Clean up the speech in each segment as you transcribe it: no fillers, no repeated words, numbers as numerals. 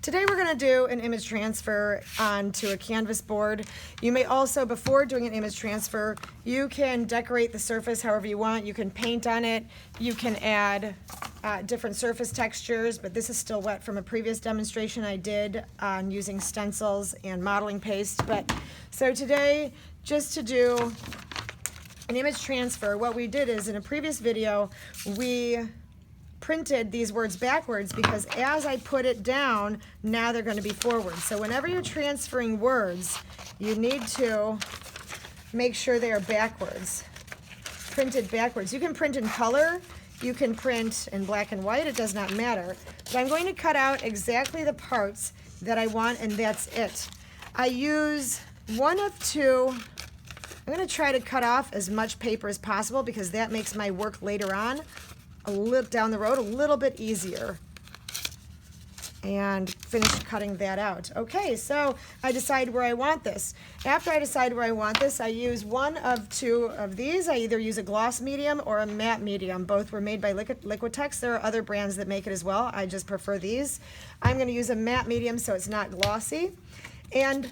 Today we're going to do an image transfer onto a canvas board. You may also, before doing an image transfer, you can decorate the surface however you want. You can paint on it. You can add different surface textures, but this is still wet from a previous demonstration I did on using stencils and modeling paste. So today, just to do an image transfer, what we did is in a previous video, we printed these words backwards because as I put it down, now they're going to be forward. So whenever you're transferring words, you need to make sure they are backwards, printed backwards. You can print in color, you can print in black and white, it does not matter. But I'm going to cut out exactly the parts that I want, and that's it. I use one of two. I'm going to try to cut off as much paper as possible because that makes my work later on a little down the road a little bit easier, and finish cutting that out. Okay, so I decide where I want this. After I decide where I want this, I use one of two of these. I either use a gloss medium or a matte medium. Both were made by Liquitex. There are other brands that make it as well. I just prefer these. I'm going to use a matte medium so it's not glossy. And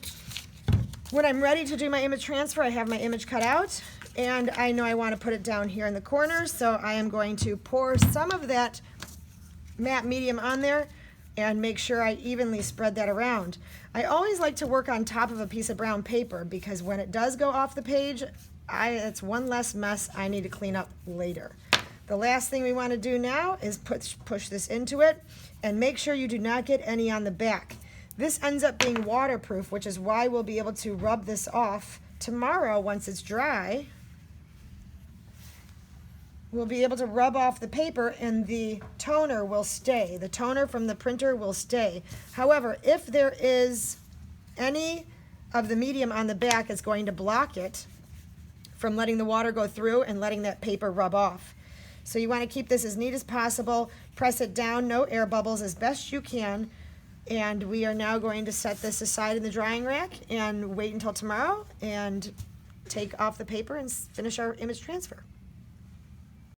when I'm ready to do my image transfer, I have my image cut out, and I know I want to put it down here in the corner, so I am going to pour some of that matte medium on there and make sure I evenly spread that around. I always like to work on top of a piece of brown paper because when it does go off the page, it's one less mess I need to clean up later. The last thing we want to do now is push this into it and make sure you do not get any on the back. This ends up being waterproof, which is why we'll be able to rub this off tomorrow once it's dry. We'll be able to rub off the paper and the toner will stay. The toner from the printer will stay. However, if there is any of the medium on the back, it's going to block it from letting the water go through and letting that paper rub off. So you want to keep this as neat as possible. Press it down, no air bubbles, as best you can. And we are now going to set this aside in the drying rack and wait until tomorrow and take off the paper and finish our image transfer.